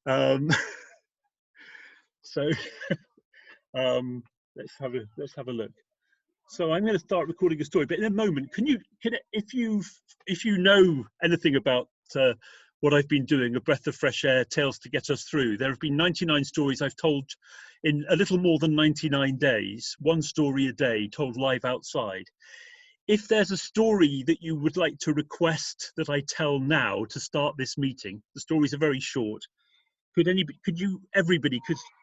Um, so let's have a look. So I'm going to start recording a story, but in a moment, if you know anything about what I've been doing, A Breath of Fresh Air, Tales to Get Us Through, there have been 99 stories I've told in a little more than 99 days, one story a day, told live outside. If there's a story that you would like to request that I tell now to start this meeting, the stories are very short. Everybody,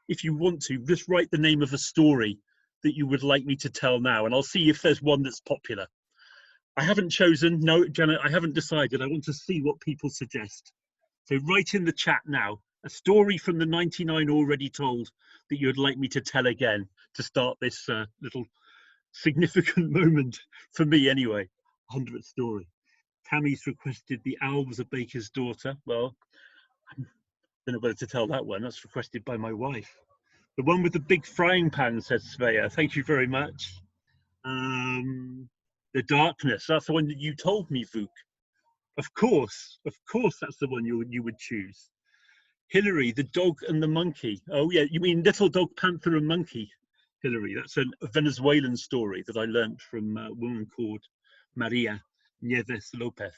if you want to, just write the name of a story that you would like me to tell now, and I'll see if there's one that's popular. I haven't chosen, no, Janet, I haven't decided. I want to see what people suggest. So write in the chat now, a story from the 99 already told that you'd like me to tell again to start this little significant moment, for me anyway, 100th story. Tammy's requested The Owl Was a Baker's Daughter. Well, I don't know whether to tell that one. That's requested by my wife. The one with the big frying pan, says Svea. Thank you very much. The Darkness. That's the one that you told me, Vuk. Of course, that's the one you would choose. Hillary, The Dog and the Monkey. Oh yeah, you mean Little Dog, Panther and Monkey, Hillary. That's a Venezuelan story that I learnt from a woman called Maria Nieves Lopez.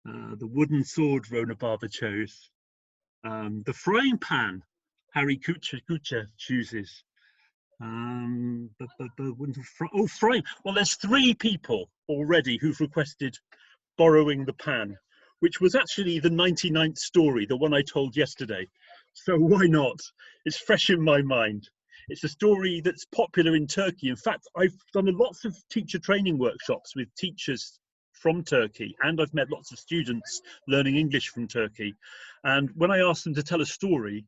The Wooden Sword, Rona Barber chose. The Frying Pan, Harry Kucha chooses. Frying. Well, there's 3 people already who've requested Borrowing the Pan, which was actually the 99th story, the one I told yesterday. So why not? It's fresh in my mind. It's a story that's popular in Turkey. In fact, I've done lots of teacher training workshops with teachers from Turkey, and I've met lots of students learning English from Turkey. And when I ask them to tell a story,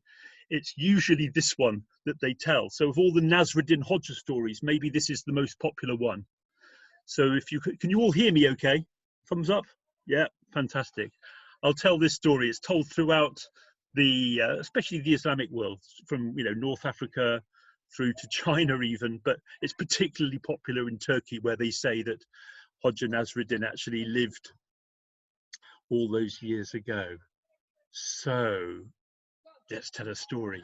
it's usually this one that they tell. So of all the Nasruddin Hodja stories, maybe this is the most popular one. So if you can you all hear me okay? Thumbs up? Yeah, fantastic. I'll tell this story. It's told throughout the, especially the Islamic world, from North Africa through to China even, but it's particularly popular in Turkey, where they say that Hodja Nasruddin actually lived all those years ago. So let's tell a story.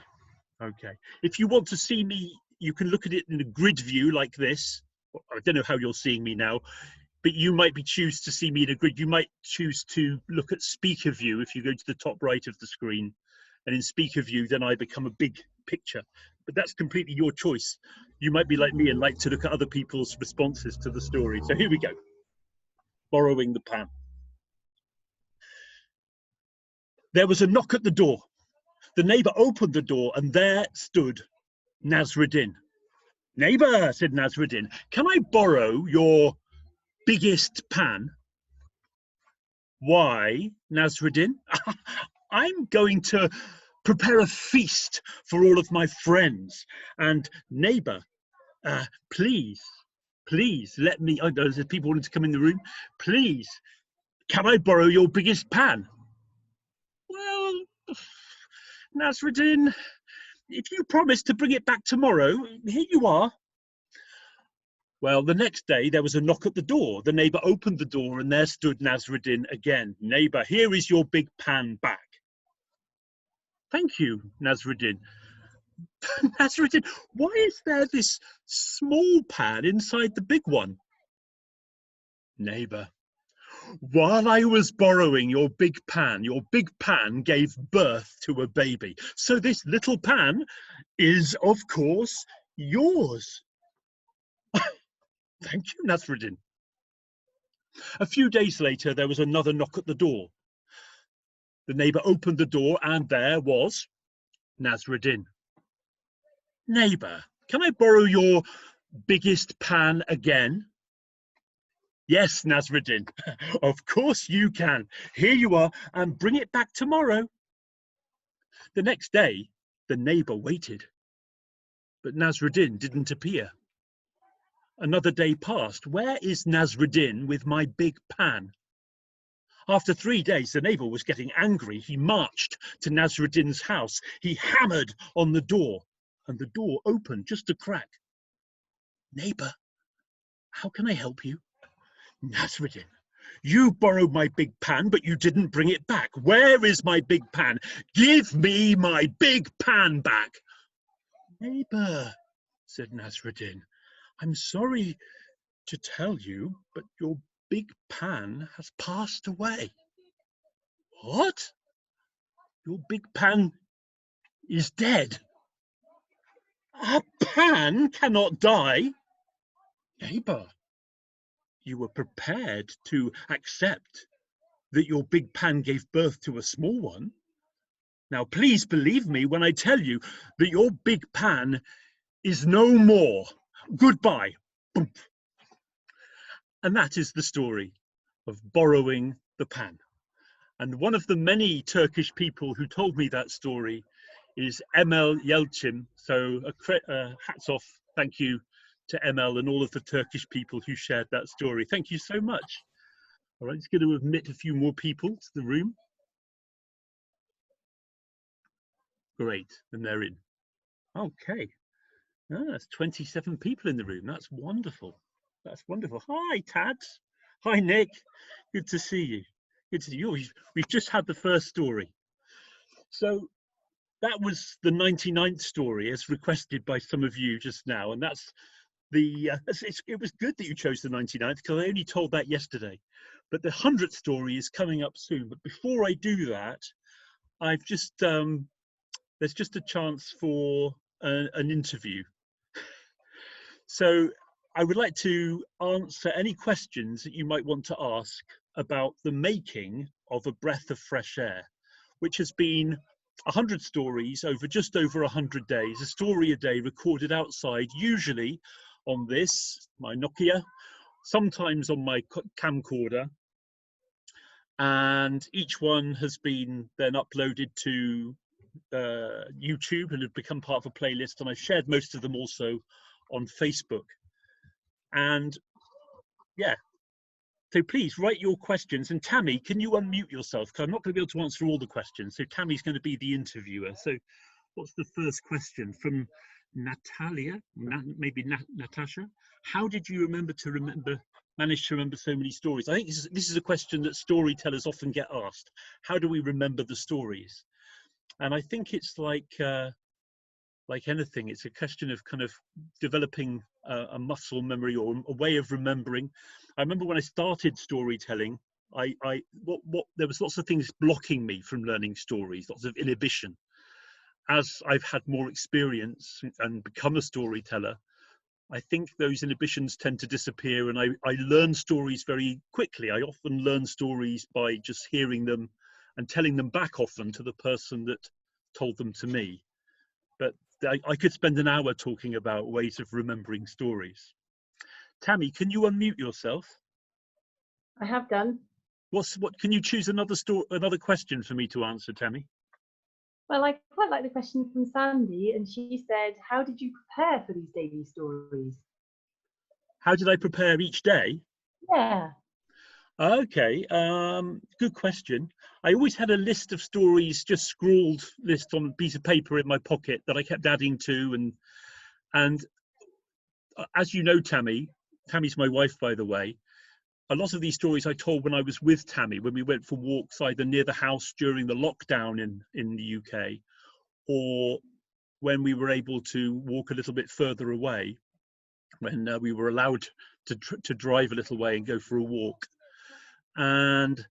Okay. If you want to see me, you can look at it in a grid view like this. I don't know how you're seeing me now, but you might choose to see me in a grid. You might choose to look at speaker view if you go to the top right of the screen. And in speaker view, then I become a big picture. But that's completely your choice. You might be like me and like to look at other people's responses to the story. So here we go. Borrowing the Pan. There was a knock at the door. The neighbour opened the door, and there stood Nasruddin. Neighbour, said Nasruddin, can I borrow your biggest pan? Why, Nasruddin? I'm going to prepare a feast for all of my friends. And neighbour, please let me, oh, there's people wanting to come in the room. Please, can I borrow your biggest pan? Well, Nasruddin, if you promise to bring it back tomorrow, here you are. Well, the next day there was a knock at the door. The neighbour opened the door, and there stood Nasruddin again. Neighbour, here is your big pan back. Thank you, Nasruddin. Nasruddin, why is there this small pan inside the big one? Neighbour, while I was borrowing your big pan gave birth to a baby. So this little pan is, of course, yours. Thank you, Nasruddin. A few days later, there was another knock at the door. The neighbour opened the door, and there was Nasruddin. Neighbour, can I borrow your biggest pan again? Yes, Nasruddin, of course you can. Here you are, and bring it back tomorrow. The next day, the neighbour waited, but Nasruddin didn't appear. Another day passed. Where is Nasruddin with my big pan? After 3 days, the neighbour was getting angry. He marched to Nasruddin's house. He hammered on the door, and the door opened just a crack. Neighbour, how can I help you? Nasruddin, You borrowed my big pan, but you didn't bring it back. Where is my big pan? Give me my big pan back. Neighbour, said Nasruddin, I'm sorry to tell you, but your big pan has passed away. What? Your big pan is dead? A pan cannot die? Neighbour, you were prepared to accept that your big pan gave birth to a small one. Now, please believe me when I tell you that your big pan is no more. Goodbye. Boom. And that is the story of borrowing the pan. And one of the many Turkish people who told me that story is Emel Yelçin. So hats off, thank you to Emel and all of the Turkish people who shared that story. Thank you so much. All right, it's going to admit a few more people to the room. Great, and they're in. Okay, that's 27 people in the room. That's wonderful. That's wonderful. Hi, Tad. Hi, Nick. Good to see you. Good to see you. We've just had the first story. So that was the 99th story as requested by some of you just now. And that's the, it was good that you chose the 99th because I only told that yesterday. But the 100th story is coming up soon. But before I do that, I've just, there's just a chance for an interview. So I would like to answer any questions that you might want to ask about the making of A Breath of Fresh Air, which has been 100 stories over just over 100 days, a story a day recorded outside, usually on this, my Nokia, sometimes on my camcorder. And each one has been then uploaded to YouTube and have become part of a playlist. And I've shared most of them also on Facebook. And yeah, so please write your questions. And Tammy, can you unmute yourself? Because I'm not going to be able to answer all the questions. So Tammy's going to be the interviewer. So what's the first question from Natalia? Maybe Natasha? How did you manage to remember so many stories? I think this is a question that storytellers often get asked. How do we remember the stories? And I think it's like anything, it's a question of kind of developing a muscle memory or a way of remembering. I remember when I started storytelling, there was lots of things blocking me from learning stories, lots of inhibition. As I've had more experience and become a storyteller, I think those inhibitions tend to disappear, and I learn stories very quickly. I often learn stories by just hearing them and telling them back often to the person that told them to me. But I could spend an hour talking about ways of remembering stories. Tammy, can you unmute yourself? I have done. Can you choose another question for me to answer, Tammy? Well, I quite like the question from Sandy, and she said, how did you prepare for these daily stories? How did I prepare each day? Yeah. Okay, good question. I always had a list of stories, just scrawled list on a piece of paper in my pocket that I kept adding to, and as you know, Tammy's my wife, by the way. A lot of these stories I told when I was with Tammy, when we went for walks either near the house during the lockdown in the UK, or when we were able to walk a little bit further away, when we were allowed to drive a little way and go for a walk. And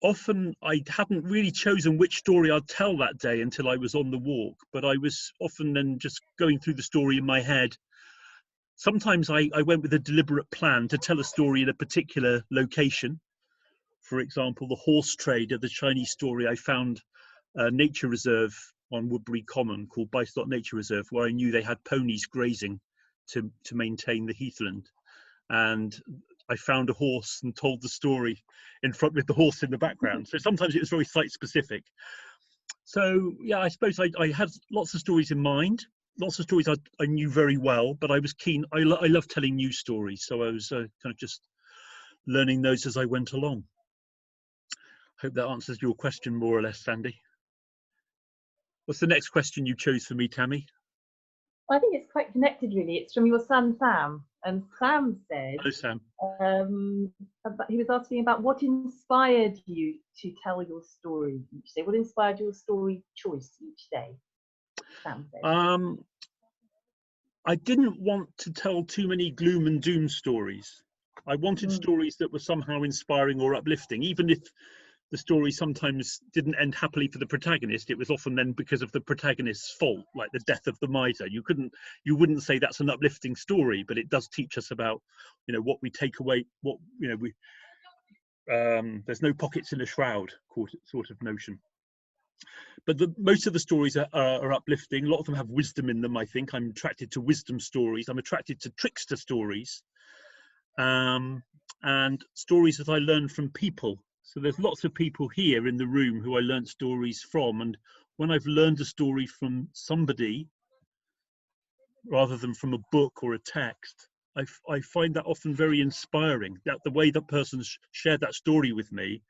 often I hadn't really chosen which story I'd tell that day until I was on the walk, but I was often then just going through the story in my head. Sometimes I went with a deliberate plan to tell a story in a particular location. For example, the horse trade of the Chinese story, I found a nature reserve on Woodbury Common called Bystot Nature Reserve, where I knew they had ponies grazing to maintain the heathland. And I found a horse and told the story in front with the horse in the background. So sometimes it was very site specific. So yeah, I suppose I had lots of stories in mind. Lots of stories I knew very well, but I was keen. I love telling new stories, so I was kind of just learning those as I went along. Hope that answers your question more or less, Sandy. What's the next question you chose for me, Tammy? Well, I think it's quite connected, really. It's from your son, Sam. And Sam said, Hello, Sam. he was asking about what inspired you to tell your story each day. What inspired your story choice each day? Sam said. I didn't want to tell too many gloom and doom stories. I wanted stories that were somehow inspiring or uplifting, even if the story sometimes didn't end happily for the protagonist. It was often then because of the protagonist's fault, like the death of the miser. You wouldn't say that's an uplifting story, but it does teach us about, what we take away, what, there's no pockets in a shroud sort of notion. But most of the stories are uplifting. A lot of them have wisdom in them, I think. I'm attracted to wisdom stories. I'm attracted to trickster stories, and stories that I learn from people. So there's lots of people here in the room who I learned stories from. And when I've learned a story from somebody, rather than from a book or a text, I find that often very inspiring. That the way that person shared that story with me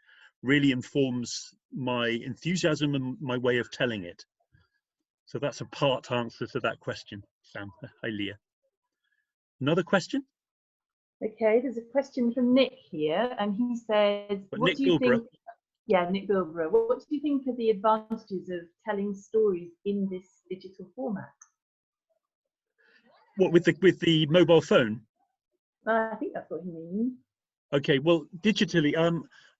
really informs my enthusiasm and my way of telling it. So that's a part answer to that question, Sam. Hi, Leah. Another question? Okay, there's a question from Nick here, and he says, "What do you think?" Yeah, Nick Bilborough. What do you think are the advantages of telling stories in this digital format? What, with the mobile phone? I think that's what he means. Okay, well, digitally,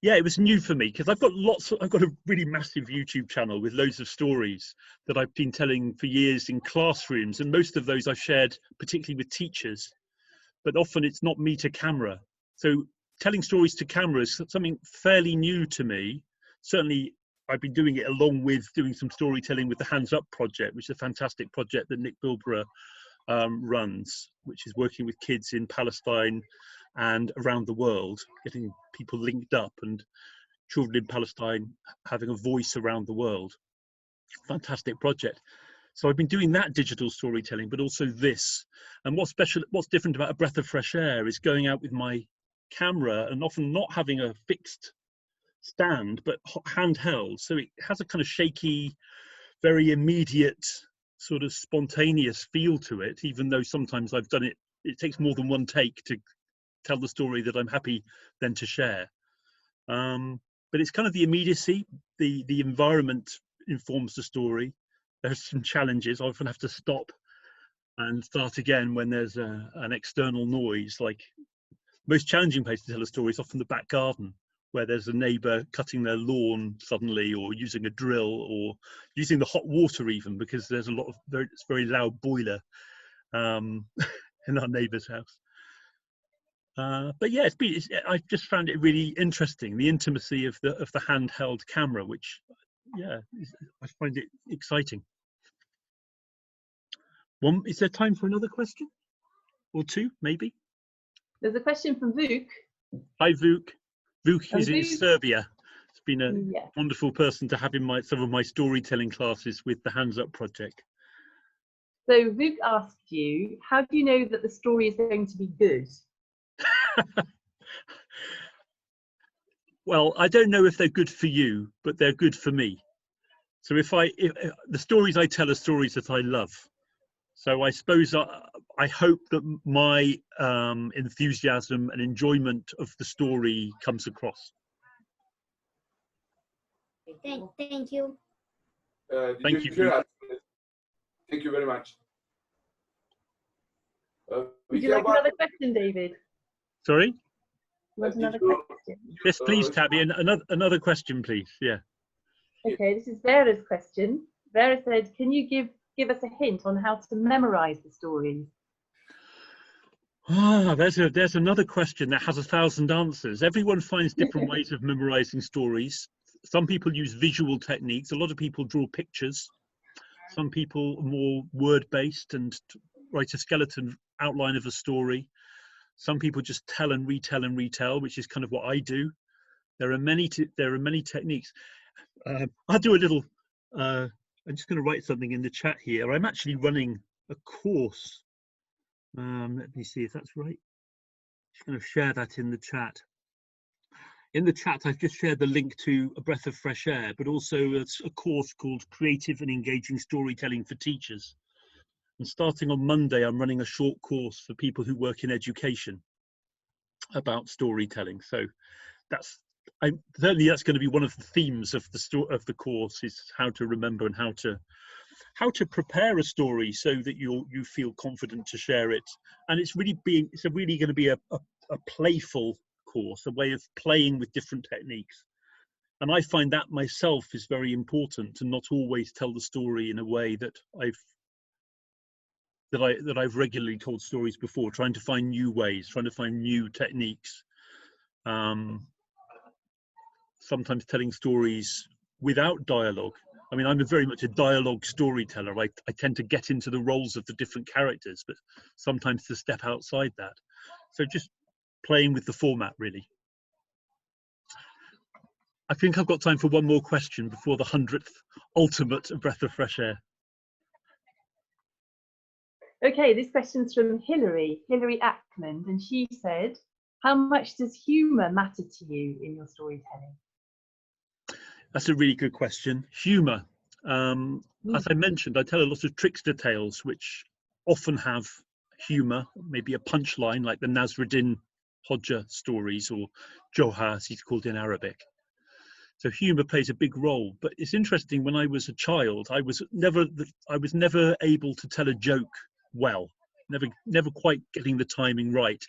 yeah, it was new for me because I've got a really massive YouTube channel with loads of stories that I've been telling for years in classrooms, and most of those I've shared particularly with teachers, but often it's not me to camera. So telling stories to camera is something fairly new to me. Certainly I've been doing it along with doing some storytelling with the Hands Up project, which is a fantastic project that Nick Bilborough runs, which is working with kids in Palestine and around the world, getting people linked up and children in Palestine having a voice around the world. Fantastic project. So I've been doing that digital storytelling, but also this. And what's different about A Breath of Fresh Air is going out with my camera and often not having a fixed stand, but handheld. So it has a kind of shaky, very immediate, sort of spontaneous feel to it, even though sometimes I've done it, it takes more than one take to tell the story that I'm happy then to share. But it's kind of the immediacy, the environment informs the story. There's some challenges. I often have to stop and start again when there's an external noise. Like, most challenging place to tell a story is often the back garden, where there's a neighbour cutting their lawn suddenly, or using a drill, or using the hot water even, because there's a lot of very loud boiler in our neighbour's house. But yeah, I've just found it really interesting, the intimacy of the handheld camera, which, yeah, I find it exciting. Is there time for another question or two, maybe? There's a question from Vuk. Hi, Vuk. Vuk is in Serbia. It's been a wonderful person to have in some of my storytelling classes with the Hands Up project. So Vuk asked you, how do you know that the story is going to be good? Well, I don't know if they're good for you, but they're good for me. So if the stories I tell are stories that I love. So I suppose I hope that my enthusiasm and enjoyment of the story comes across. Thank you. Thank you. Thank you very much. Would you like another question, David? Sorry? Want another question? Yes, please, Tabby. Another question, please. Yeah. Okay, this is Vera's question. Vera said, can you give us a hint on how to memorize the stories? There's another question that has 1,000 answers. Everyone finds different ways of memorizing stories. Some people use visual techniques. A lot of people draw pictures. Some people are more word-based and write a skeleton outline of a story. Some people just tell and retell, which is kind of what I do. There are many techniques. I'll do a little. I'm just going to write something in the chat here. I'm actually running a course. Let me see if that's right. Just going to share that in the chat. In the chat, I've just shared the link to A Breath of Fresh Air, but also a course called Creative and Engaging Storytelling for Teachers, And starting on Monday, I'm running a short course for people who work in education about storytelling. So certainly that's going to be one of the themes of the course, is how to remember and how to prepare a story so that you feel confident to share it. And it's really going to be a playful course, a way of playing with different techniques. And I find that myself is very important, to not always tell the story in a way that I've regularly told stories before, trying to find new ways, trying to find new techniques. Sometimes telling stories without dialogue. I mean, I'm very much a dialogue storyteller. I tend to get into the roles of the different characters, but sometimes to step outside that. So just playing with the format, really. I think I've got time for one more question before the 100th ultimate breath of fresh air. Okay, this question's from Hilary Ackland, and she said, how much does humour matter to you in your storytelling? That's a really good question. Humour. As I mentioned, I tell a lot of trickster tales, which often have humour, maybe a punchline, like the Nasruddin Hodja stories, or Johar, as he's called in Arabic. So humour plays a big role. But it's interesting, when I was a child, I was never able to tell a joke well, never quite getting the timing right.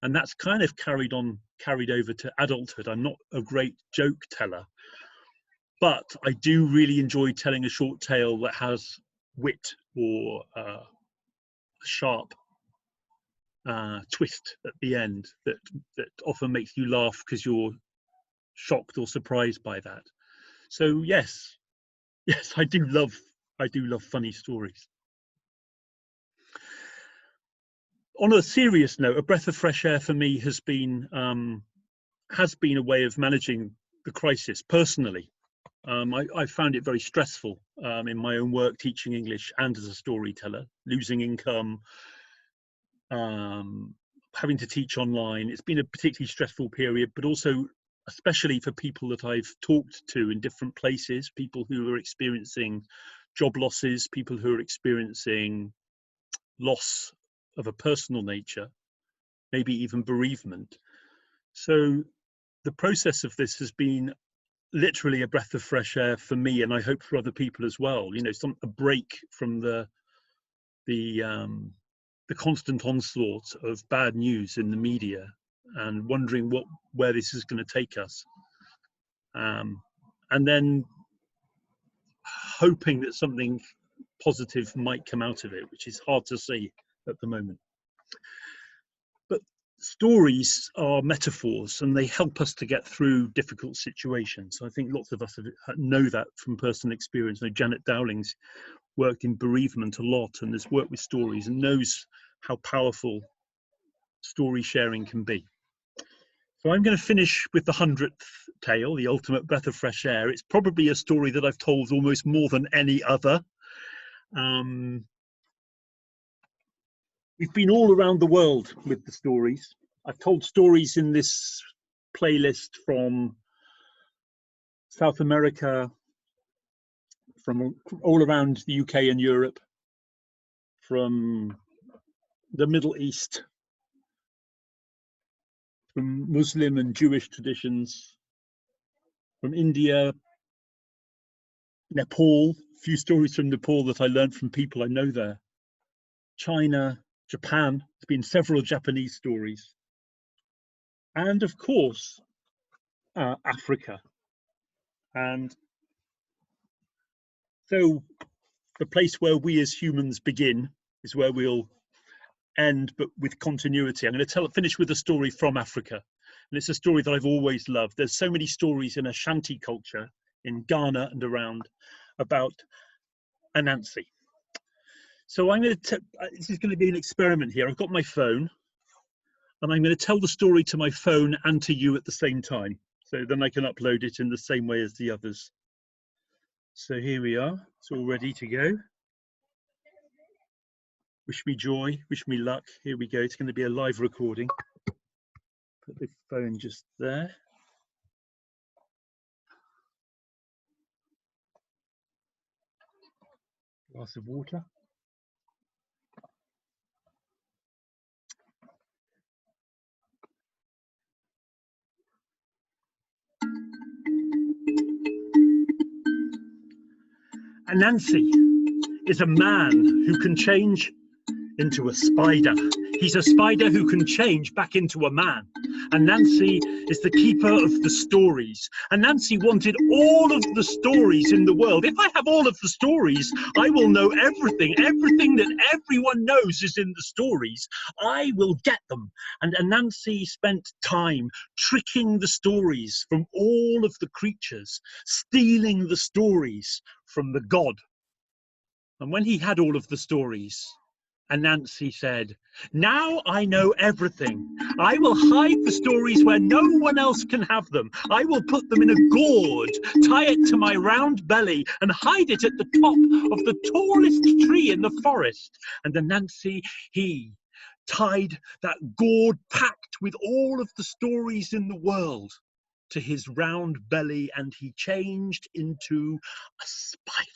And that's kind of carried over to adulthood. I'm not a great joke teller, but I do really enjoy telling a short tale that has wit or a sharp twist at the end that often makes you laugh because you're shocked or surprised by that. So yes, I do love funny stories. On a serious note, a breath of fresh air for me has been a way of managing the crisis personally. I found it very stressful in my own work teaching English and as a storyteller, losing income, having to teach online. It's been a particularly stressful period, but also especially for people that I've talked to in different places, people who are experiencing job losses, people who are experiencing loss of a personal nature, maybe even bereavement. So the process of this has been literally a breath of fresh air for me, and I hope for other people as well. You know, a break from the constant onslaught of bad news in the media, and wondering where this is going to take us, and then hoping that something positive might come out of it, which is hard to see at the moment. But stories are metaphors, and they help us to get through difficult situations. I think lots of us know that from personal experience. You know, Janet Dowling's worked in bereavement a lot and has worked with stories and knows how powerful story sharing can be. So I'm going to finish with the 100th tale, the ultimate breath of fresh air. It's probably a story that I've told almost more than any other. We've been all around the world with the stories. I've told stories in this playlist from South America, from all around the UK and Europe, from the Middle East, from Muslim and Jewish traditions, from India, Nepal, a few stories from Nepal that I learned from people I know there, China, Japan. There's been several Japanese stories, and of course Africa. And so the place where we as humans begin is where we'll end, but with continuity. I'm going to finish with a story from Africa, and it's a story that I've always loved. There's so many stories in Ashanti culture in Ghana and around about Anansi. So this is going to be an experiment here. I've got my phone, and I'm going to tell the story to my phone and to you at the same time. So then I can upload it in the same way as the others. So here we are. It's all ready to go. Wish me joy, wish me luck. Here we go. It's going to be a live recording. Put the phone just there. Glass of water. Anansi is a man who can change into a spider. He's a spider who can change back into a man. Anansi is the keeper of the stories. Anansi wanted all of the stories in the world. If I have all of the stories, I will know everything. Everything that everyone knows is in the stories. I will get them. And Anansi spent time tricking the stories from all of the creatures, stealing the stories from the god. And when he had all of the stories, Anansi said, "Now I know everything. I will hide the stories where no one else can have them. I will put them in a gourd, tie it to my round belly, and hide it at the top of the tallest tree in the forest." And Anansi, he tied that gourd packed with all of the stories in the world to his round belly, and he changed into a spider.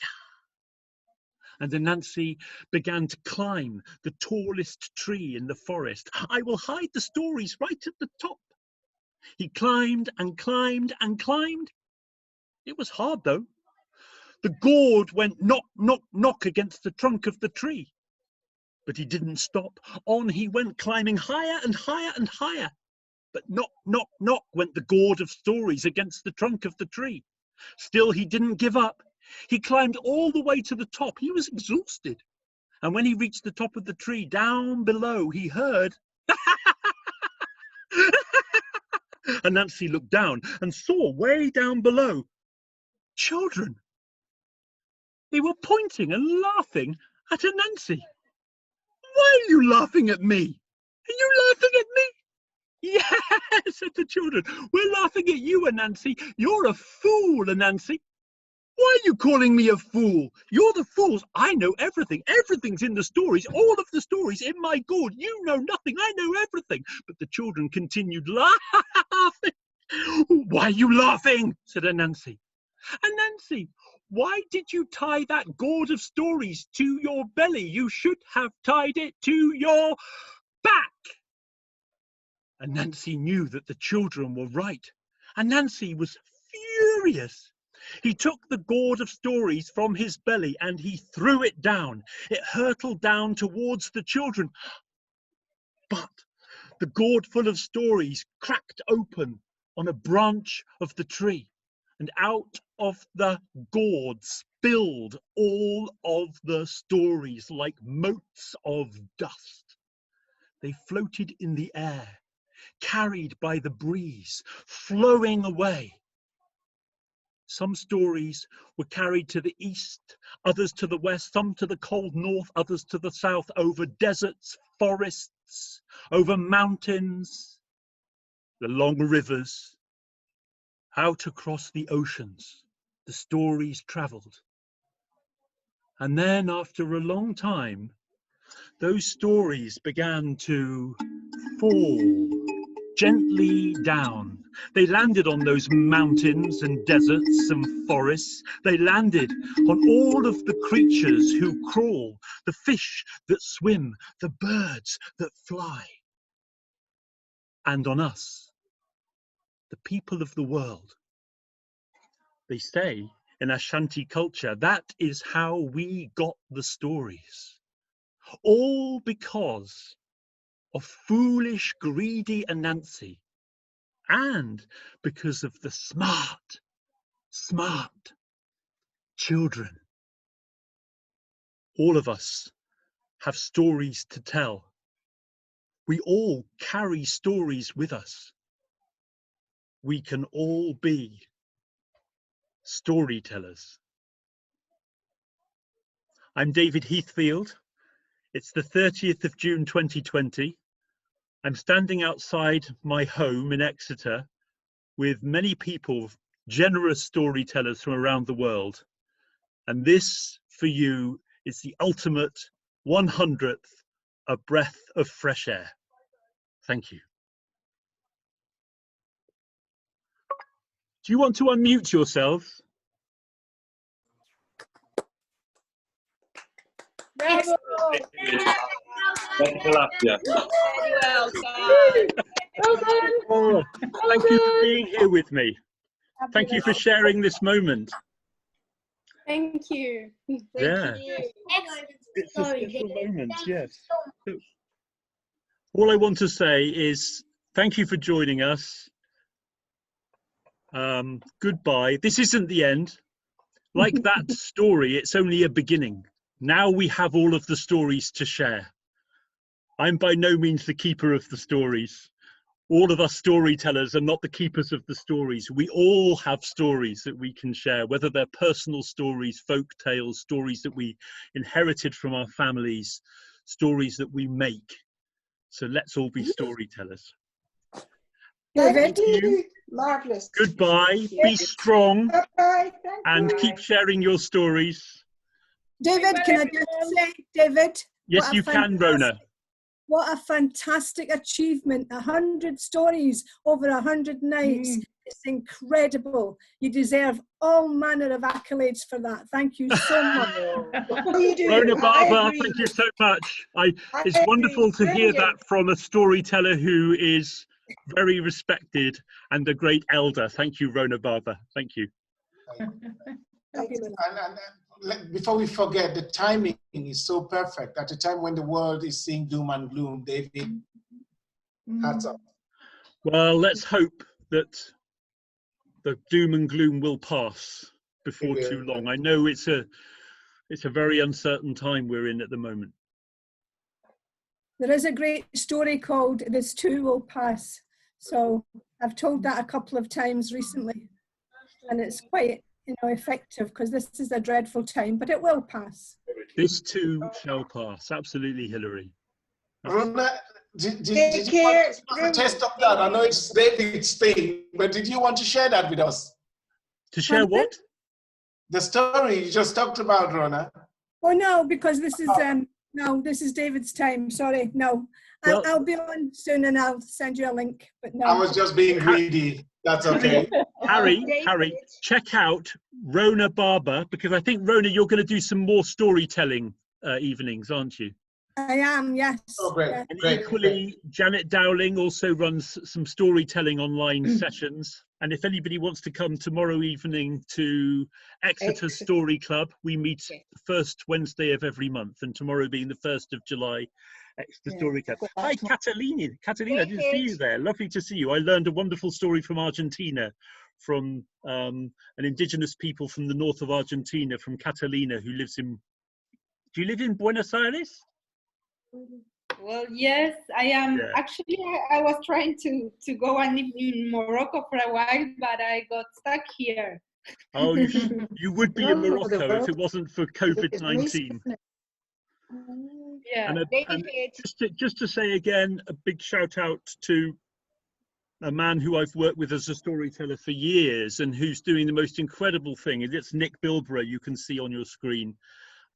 And Anansi began to climb the tallest tree in the forest. I will hide the stories right at the top. He climbed and climbed and climbed. It was hard, though. The gourd went knock, knock, knock against the trunk of the tree. But he didn't stop. On he went, climbing higher and higher and higher. But knock, knock, knock went the gourd of stories against the trunk of the tree. Still, he didn't give up. He climbed all the way to the top. He was exhausted. And when he reached the top of the tree, down below, he heard... Anansi looked down and saw way down below children. They were pointing and laughing at Anansi. "Why are you laughing at me? Are you laughing at me?" "Yes," said the children. "We're laughing at you, Anansi. You're a fool, Anansi." "Why are you calling me a fool? You're the fools. I know everything. Everything's in the stories. All of the stories in my gourd. You know nothing. I know everything." But the children continued laughing. "Why are you laughing?" said Anansi. "Anansi, why did you tie that gourd of stories to your belly? You should have tied it to your back." Anansi knew that the children were right. Anansi was furious. He took the gourd of stories from his belly and he threw it down. It hurtled down towards the children. But the gourd full of stories cracked open on a branch of the tree, and out of the gourd spilled all of the stories like motes of dust. They floated in the air, carried by the breeze, flowing away. Some stories were carried to the east, others to the west, some to the cold north, others to the south, over deserts, forests, over mountains, the long rivers, out across the oceans. The stories travelled. And then after a long time, those stories began to fall gently down. They landed on those mountains and deserts and forests. They landed on all of the creatures who crawl, the fish that swim, the birds that fly, and on us, the people of the world. They say in Ashanti culture, that is how we got the stories. All because of foolish, greedy Anansi, and because of the smart children. All of us have stories to tell. We all carry stories with us. We can all be storytellers. I'm David Heathfield. It's the 30th of June 2020. I'm standing outside my home in Exeter with many people, generous storytellers from around the world. And this, for you, is the ultimate 100th, a breath of fresh air. Thank you. Do you want to unmute yourselves? Bravo! Oh, thank you for being here with me. Thank you for sharing this moment. Thank you. Yeah. Thank you. It's a special moment, yes. So, all I want to say is thank you for joining us. Goodbye. This isn't the end. Like that story, it's only a beginning. Now we have all of the stories to share. I'm by no means the keeper of the stories. All of us storytellers are not the keepers of the stories. We all have stories that we can share, whether they're personal stories, folk tales, stories that we inherited from our families, stories that we make. So let's all be storytellers. Thank you. you. Marvelous. Goodbye. Be strong. Bye. And keep sharing your stories. David, can I just say, David? Yes, you can, Rona. What a fantastic achievement. 100 stories over 100 nights. It's incredible. You deserve all manner of accolades for that. Thank you so much. Rona Barber, thank you so much. It's wonderful to hear that from a storyteller who is very respected and a great elder. Thank you, Rona Barber. Thank you. And before we forget, the timing is so perfect. At a time when the world is seeing doom and gloom, David, hats up. Well, let's hope that the doom and gloom will pass before too long. I know it's a very uncertain time we're in at the moment. There is a great story called This Too Will Pass. So I've told that a couple of times recently, and it's quite effective, because this is a dreadful time, but it will pass. This too shall pass. Absolutely, Hilary. Rona, did you want to test of that? I know it's David's thing, but did you want to share that with us? To share what? The story you just talked about, Rona. Oh no, because this is no, this is David's time. Sorry, no. Well, I'll be on soon and I'll send you a link. But no. I was just being greedy. That's okay. Harry, check out Rona Barber, because I think, Rona, you're going to do some more storytelling evenings, aren't you? I am, yes. Oh, great. Yeah. And Great. equally, Janet Dowling also runs some storytelling online sessions. And if anybody wants to come tomorrow evening to Exeter Story Club, we meet the first Wednesday of every month, and tomorrow being the 1st of July, Exeter Story Club. Hi, Catalina. Catalina, I didn't see you there. Lovely to see you. I learned a wonderful story from Argentina, from an indigenous people from the north of Argentina, from Catalina, who lives in... Do you live in Buenos Aires? Well, yes, I am. Yeah. Actually, I was trying to go and live in Morocco for a while, but I got stuck here. Oh, you would be in Morocco if it wasn't for COVID-19. Yeah. And just to say again, a big shout out to a man who I've worked with as a storyteller for years and who's doing the most incredible thing. And it's Nick Bilborough, you can see on your screen.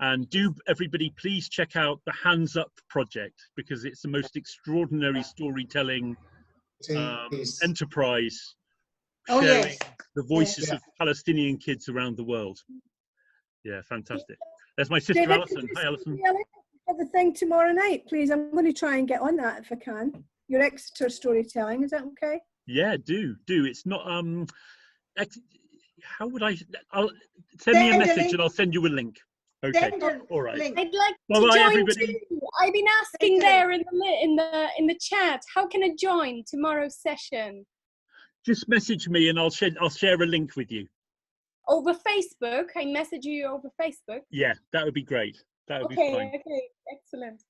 And do everybody please check out the Hands Up project, because it's the most extraordinary storytelling enterprise, sharing the voices of Palestinian kids around the world. Yeah, fantastic. There's my sister, David, Alison. Hi, Alison. For the thing tomorrow night, please. I'm going to try and get on that if I can. Your Exeter storytelling, is that okay? Yeah, do. It's not how would I'll send me a message and I'll send you a link. Okay. All right. I'd like Bye to bye, join everybody. too. I've been asking there in the chat. How can I join tomorrow's session? Just message me and I'll share a link with you. Over Facebook? I message you over Facebook. Yeah, that would be great. That would be fine. Okay, excellent.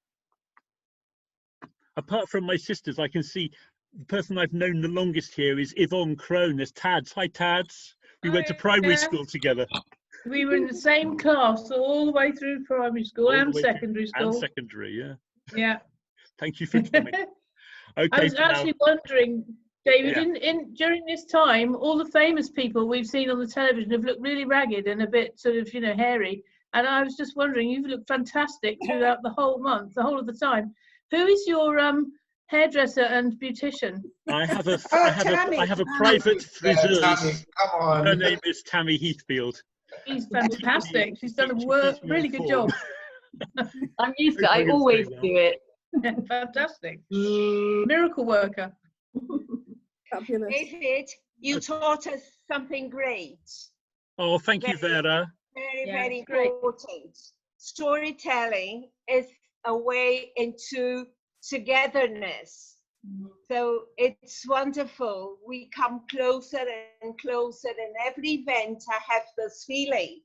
Apart from my sisters, I can see the person I've known the longest here is Yvonne Crone. There's Tads. Hi, Tads. We went to primary school together. We were in the same class all the way through primary school and secondary school. And secondary, yeah. Yeah. Thank you for coming. Okay, I was actually wondering, David, during this time, all the famous people we've seen on the television have looked really ragged and a bit sort of, hairy. And I was just wondering, you've looked fantastic throughout the whole month, the whole of the time. Who is your hairdresser and beautician? I have a private friseur. Come on. Her name is Tammy Heathfield. She's fantastic. She's done a really good job. I'm used to it. I always do it. Fantastic. Miracle worker. Fabulous. David, you taught us something great. Oh, thank you, Vera. very, Yeah, very it's great. important. Storytelling is a way into togetherness. So it's wonderful. We come closer and closer, and every event I have this feeling,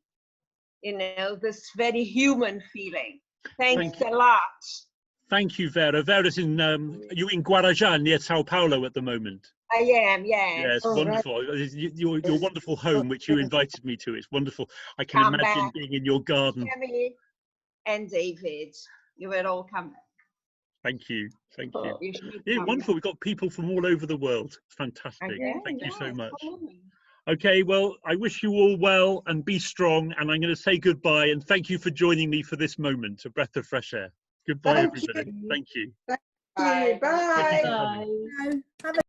you know, this very human feeling. Thanks a lot. Thank you, Vera. Vera's in, you in Guarajá near Sao Paulo at the moment? I am, yes. Yeah, it's Oh, wonderful. Your wonderful home, which you invited me to, it's wonderful. I can Come imagine back. being in your garden. Tammy and David, you will all come back. Thank you. Thank you. You should Yeah, come wonderful. back. We've got people from all over the world. Fantastic. Okay, Thank you so yes, much. follow me. Okay, well, I wish you all well and be strong. And I'm going to say goodbye and thank you for joining me for this moment, a breath of fresh air. Goodbye, Thank everybody. you. Thank you. Bye. Bye. Thank you for Bye. coming. Now, have a